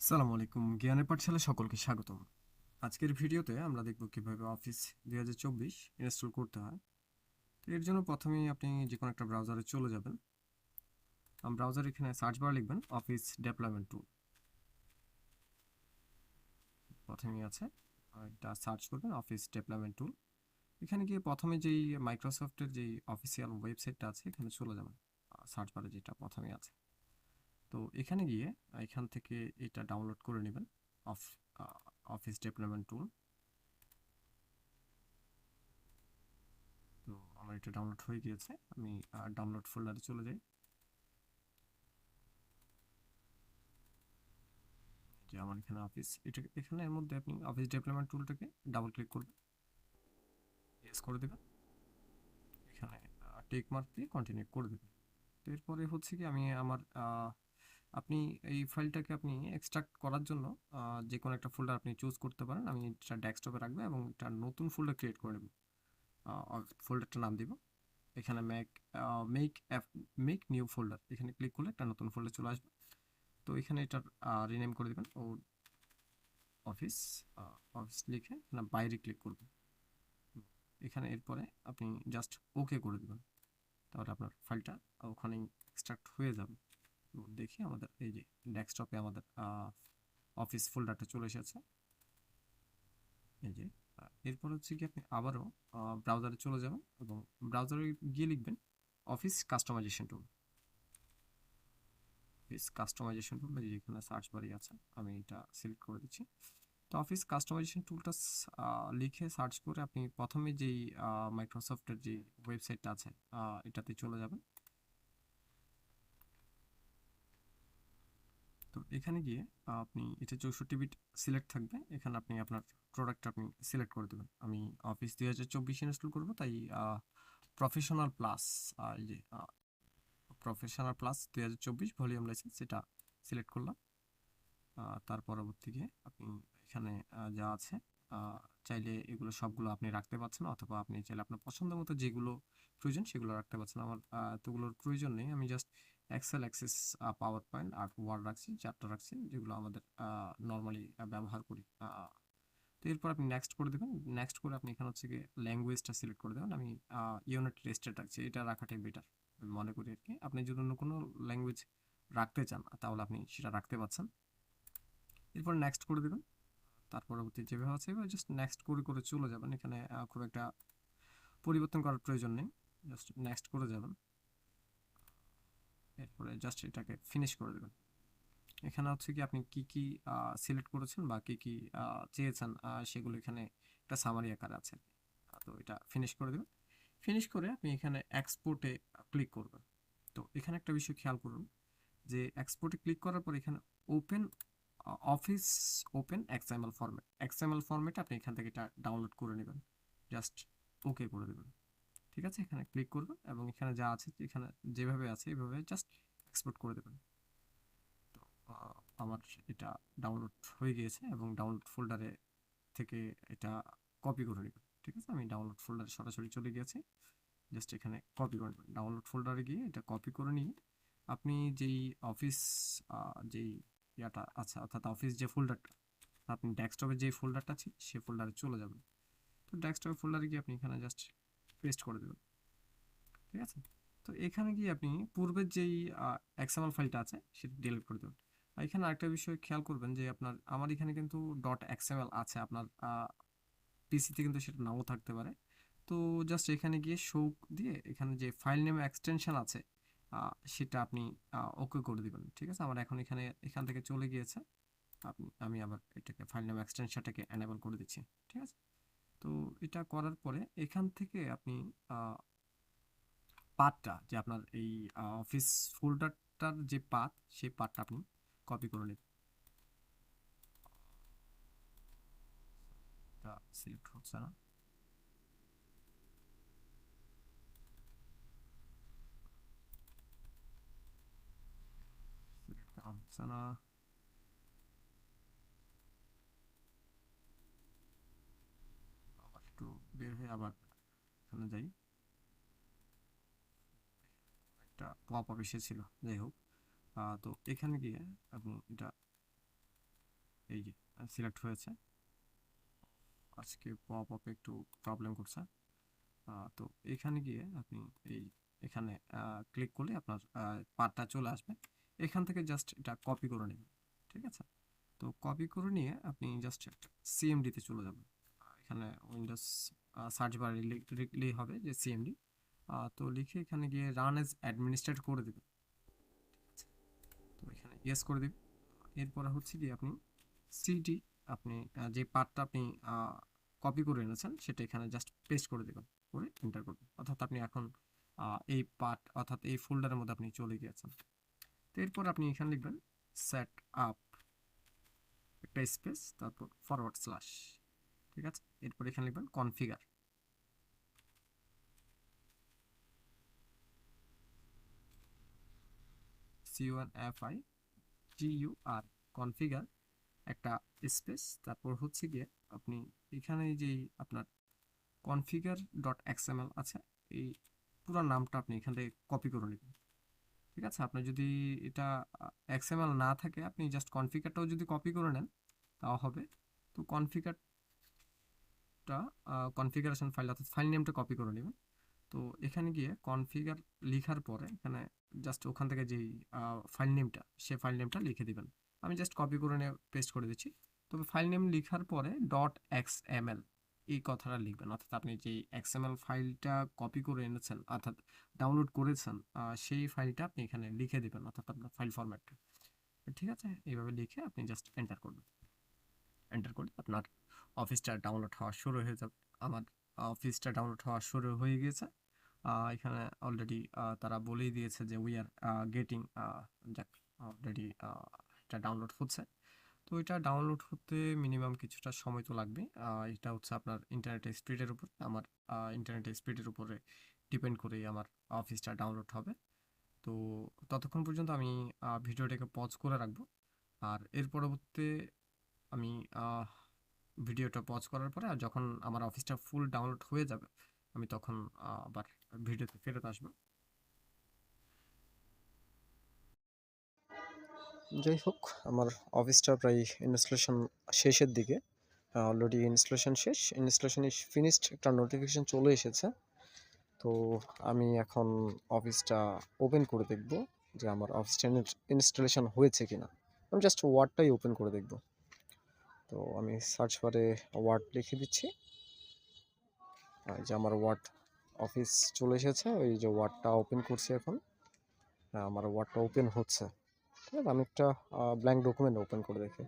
সালামু আলাইকুম, জ্ঞানের পাঠশালা সকলকে স্বাগতম। আজকের ভিডিওতে আমরা দেখব কিভাবে অফিস 2024 ইনস্টল করতে হয়। তো এর জন্য প্রথমেই আপনি যে কোনো একটা ব্রাউজারে চলে যাবেন। ব্রাউজার এখানে সার্চ বার লিখবেন অফিস ডেভেলপমেন্ট টুল, প্রথমেই আছে। এটা সার্চ করবেন অফিস ডেভেলপমেন্ট টুল। এখানে গিয়ে প্রথমে যেই মাইক্রোসফটের যেই অফিসিয়াল ওয়েবসাইটটা আছে এখানে চলে যাবেন, সার্চ বারে যেটা প্রথমে আছে। তো এখানে গিয়ে এখান থেকে এটা ডাউনলোড করে নেবেন, অফ অফিস ডেভেলপমেন্ট টুল। তো আমার এটা ডাউনলোড হয়ে গিয়েছে, আমি ডাউনলোড ফোল্ডারে চলে যাই। যে আমার এখানে অফিস, এটা এখানে এর মধ্যে আপনি অফিস ডেভেলপমেন্ট টুলটাকে ডাবল ক্লিক করবেন, ইয়েস করে দেবেন, এখানে টেক মার্ক দিয়ে কন্টিনিউ করে দেবেন। তো এরপরে হচ্ছে কি আমি আমার আপনি এই ফাইলটাকে আপনি এক্সট্রাক্ট করার জন্য যে কোনো একটা ফোল্ডার আপনি চুজ করতে পারেন। আমি এটা ডেস্কটপে রাখবো এবং একটা নতুন ফোল্ডার ক্রিয়েট করে নেব। ফোল্ডারটার নাম দিব এখানে make app make new folder, এখানে ক্লিক করলে একটা নতুন ফোল্ডার চলে আসবে। তো এখানে এটার রিনেম করে দেবেন ও অফিস, অফিস লিখে না বাইরে ক্লিক করবেন। এখানে এরপরে আপনি জাস্ট ওকে করে দেবেন, তাহলে আপনার ফাইলটা ওখানেই এক্সট্রাক্ট হয়ে যাবে। তো দেখি আমাদের এই যে ডেস্কটপে আমাদের অফিস ফোল্ডারটা চলে এসেছে। এই যে এরপর হচ্ছে কি আপনি আবারও ব্রাউজারে চলে যাবেন এবং ব্রাউজারে গিয়ে লিখবেন অফিস কাস্টমাইজেশন টুল। অফিস কাস্টমাইজেশন টুল যেখানে সার্চ বারে আছে, আমি এটা সিলেক্ট করে দিচ্ছি। তো অফিস কাস্টমাইজেশন টুলটা লিখে সার্চ করে আপনি প্রথমে যেই মাইক্রোসফটের যে ওয়েবসাইটটা আছে এটাতে চলে যাবেন। তো এখানে গিয়ে আপনি এটা 64 বিট সিলেক্ট থাকবে, এখানে আপনি আপনার প্রোডাক্টটা আপনি সিলেক্ট করে দেবেন। আমি অফিস 2024 ইনস্টল করবো, তাই প্রফেশনাল প্লাস, এই যে প্রফেশনাল প্লাস 2024 ভলিউম লাইসেন্স এটা সিলেক্ট করলাম। তার পরবর্তীতে আপনি এখানে যা আছে, চাইলে এগুলো সবগুলো আপনি রাখতে পারছেন, অথবা আপনি চাইলে আপনার পছন্দ মতো যেগুলো প্রয়োজন সেগুলো রাখতে পারছেন। আমার এতগুলোর প্রয়োজন নেই, আমি just Excel, Access, PowerPoint আর ওয়ার্ড রাখছি, চারটা রাখছি যেগুলো আমাদের নর্মালি ব্যবহার করি। তো এরপর আপনি নেক্সট করে দেবেন। নেক্সট করে আপনি এখানে হচ্ছে গিয়ে ল্যাঙ্গুয়েজটা সিলেক্ট করে দেবেন। আমি ইউনাইটেড স্টেট রাখছি, এটা রাখাটাই বেটার মনে করি আর কি। আপনি যদি অন্য কোনো ল্যাঙ্গুয়েজ রাখতে চান তাহলে আপনি সেটা রাখতে পারছেন। এরপর নেক্সট করে দেবেন। তার পরবর্তী যেভাবে আছে এভাবে জাস্ট নেক্সট করে করে চলে যাবেন। এখানে খুব একটা পরিবর্তন করার প্রয়োজন নেই, জাস্ট নেক্সট করে যাবেন। এরপরে জাস্ট এটাকে ফিনিশ করে দেবেন। এখানে হচ্ছে কি আপনি কি কি সিলেক্ট করেছেন বা কি কি চেয়েছেন সেগুলো এখানে একটা সামারি আকারে আছে। তো এটা ফিনিশ করে দেবেন। ফিনিশ করে আপনি এখানে এক্সপোর্টে ক্লিক করবেন। তো এখানে একটা বিষয় খেয়াল করুন যে এক্সপোর্টে ক্লিক করার পর এখানে open office open XML format, XML ফরম্যাটে আপনি এখান থেকে এটা ডাউনলোড করে নেবেন, জাস্ট ওকে করে দেবেন। ঠিক আছে, এখানে ক্লিক করবেন এবং এখানে যা আছে এখানে যেভাবে আছে এভাবে জাস্ট এক্সপোর্ট করে দেবেন। তো আমার এটা ডাউনলোড হয়ে গিয়েছে এবং ডাউনলোড ফোল্ডারে থেকে এটা কপি করে নেবেন। ঠিক আছে, আমি ডাউনলোড ফোল্ডারে সরাসরি চলে গিয়েছি, জাস্ট এখানে কপি করে নেবেন। ডাউনলোড ফোল্ডারে গিয়ে এটা কপি করে নিয়ে আপনি যেই অফিস যেই ইয়াটা আছে, অর্থাৎ অফিস যে ফোল্ডারটা, আপনি ডেস্কটপে যে ফোল্ডারটা আছে সেই ফোল্ডারে চলে যাবেন। তো ডেস্কটপের ফোল্ডারে গিয়ে আপনি এখানে জাস্ট পেস্ট করে দেবেন। ঠিক আছে, তো এখানে গিয়ে আপনি পূর্বের যেই এক্সএমএল ফাইলটা আছে সেটা ডিলিট করে দেবেন। আর এখানে আরেকটা বিষয় খেয়াল করবেন যে আমার এখানে কিন্তু ডট এক্সএমএল আছে, আপনার পিসিতে কিন্তু সেটা নাও থাকতে পারে। তো জাস্ট এখানে গিয়ে শো দিয়ে এখানে যে ফাইল নেম এক্সটেনশন আছে সেটা আপনি ওকে করে দিবেন। ঠিক আছে, আমার এখন এখান থেকে চলে গিয়েছে। আমি আবার এটাকে ফাইল নেম এক্সটেনশনটাকে এনেবল করে দিচ্ছি। ঠিক আছে, তো এটা করার পরে এখান থেকে আপনি পাথটা, যে আপনার এই অফিস ফোল্ডারটার যে পাথ, সেই পাথটা আপনি কপি করে নেবেন। এটা সিলেক্ট হচ্ছে না, সিলেক্ট হচ্ছে না। আবার একটু বের হয়ে আবার এখানে যাই, একটা পপ আপ এসেছিল, যাই হোক। তো এখানে গিয়ে আপনি এটা এই যে সিলেক্ট হয়েছে। আজকে পপ আপে একটু প্রবলেম করছে। তো এখানে গিয়ে আপনি এই এখানে ক্লিক করলে আপনার পার্টটা চলে আসবে। এখান থেকে জাস্ট এটা কপি করে নেবেন, ঠিক আছে? তো কপি করে নিয়ে আপনি জাস্ট সিএমডিতে চলে যাবেন। এখানে উইন্ডোজ সার্চ বারে লিখলেই হবে যে সিএমডি। তো লিখে এখানে গিয়ে রান এজ অ্যাডমিনিস্ট্রেটর করে দেবেন। তো এখানে ইয়েস করে দেবেন। এরপরে হচ্ছে কি আপনি সিডি, আপনি যে পার্টটা আপনি কপি করে এনেছেন সেটা এখানে জাস্ট পেস্ট করে দেবেন, করে এন্টার করবেন। অর্থাৎ আপনি এখন এই পার্ট অর্থাৎ এই ফোল্ডারের মধ্যে আপনি চলে গিয়েছেন। তো এরপর আপনি এখানে লিখবেন সেট আপ, একটা স্পেস, তারপর ফরওয়ার্ড স্ল্যাশ, ঠিক আছে? এরপর এখানে লিখবেন কনফিগার, CONFIGUR, কনফিগার, একটা স্পেস, তারপর হচ্ছে গিয়ে আপনি এখানে যেই আপনার কনফিগার ডট এক্সএমএল আছে, এই পুরো নামটা আপনি এখান থেকে কপি করে নেবেন, ঠিক আছে? আপনার যদি এটা এক্সএমএল না থাকে আপনি জাস্ট কনফিগারটাও যদি কপি করে নেন তাও হবে। তো কনফিগারেশন ফাইল অর্থাৎ ফাইল নেমটা কপি করে নেবেন। তো এখানে গিয়ে কনফিগার লিখার পরে এখানে জাস্ট ওখান থেকে যেই ফাইল নেমটা সে ফাইল নেমটা লিখে দিবেন। আমি জাস্ট কপি করে নিয়ে পেস্ট করে দিচ্ছি। তবে ফাইল নেম লিখার পরে ডট এক্সএমএল এই কথাটা লিখবেন, অর্থাৎ আপনি যেই এক্সএমএল ফাইলটা কপি করে এনেছেন অর্থাৎ ডাউনলোড করেছেন সেই ফাইলটা আপনি এখানে লিখে দিবেন, অর্থাৎ আপনার ফাইল ফরম্যাটটা, ঠিক আছে? এইভাবে লিখে আপনি জাস্ট এন্টার করবেন। এন্টার করলে আপনার অফিসটা ডাউনলোড হওয়া শুরু হয়ে যাবে। আমার অফিসটা ডাউনলোড হওয়া শুরু হয়ে গিয়েছে। এখানে অলরেডি তারা বলেই দিয়েছে যে উই আর গেটিং, যাক অলরেডি এটা ডাউনলোড হচ্ছে। তো এটা ডাউনলোড হতে মিনিমাম কিছুটা সময় তো লাগবে। এটা হচ্ছে আপনার ইন্টারনেটের স্পিডের উপর, আমার ইন্টারনেটের স্পিডের উপরে ডিপেন্ড করেই আমার অফিসটা ডাউনলোড হবে। তো ততক্ষণ পর্যন্ত আমি ভিডিওটাকে পজ করে রাখবো। আর এর পরবর্তীতে আমি ভিডিওটা পজ করার পরে আর যখন আমার অফিসটা ফুল ডাউনলোড হয়ে যাবে আমি তখন আবার ভিডিওতে ফেরত আসবো। যাই হোক, আমার অফিসটা প্রায় ইনস্টলেশন শেষের দিকে। অলরেডি ইনস্টলেশন শেষ, ইনস্টলেশন ইজ ফিনিশড, একটা নোটিফিকেশন চলে এসেছে। তো আমি এখন অফিসটা ওপেন করে দেখব যে আমার অফিসটা ইনস্টলেশন হয়েছে কিনা। আমি জাস্ট ওয়ার্ডটাই ওপেন করে দেখব। তো আমি সার্চ বারে ওয়ার্ড লিখে দিচ্ছি। এই যে আমার ওয়ার্ড অফিস চলে এসেছে, ওই যে ওয়ার্ডটা ওপেন করছি এখন। আমার ওয়ার্ডটা ওপেন হচ্ছে। ঠিক আছে, আমি একটা ব্ল্যাঙ্ক ডকুমেন্ট ওপেন করে দেখি।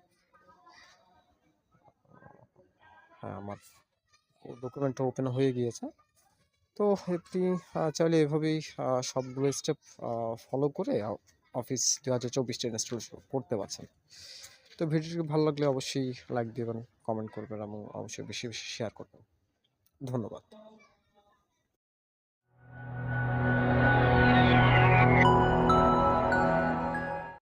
হ্যাঁ, আমার ডকুমেন্টটা ওপেন হয়ে গিয়েছে। তো আপনি চাইলে এভাবেই সবগুলো স্টেপ ফলো করে অফিস 2024টা ইনস্টল করতে পারছেন। তো ভিডিওটি ভালো লাগলে অবশ্যই লাইক দেবেন, কমেন্ট করবেন এবং অবশ্যই বেশি বেশি শেয়ার করবেন। ধন্যবাদ।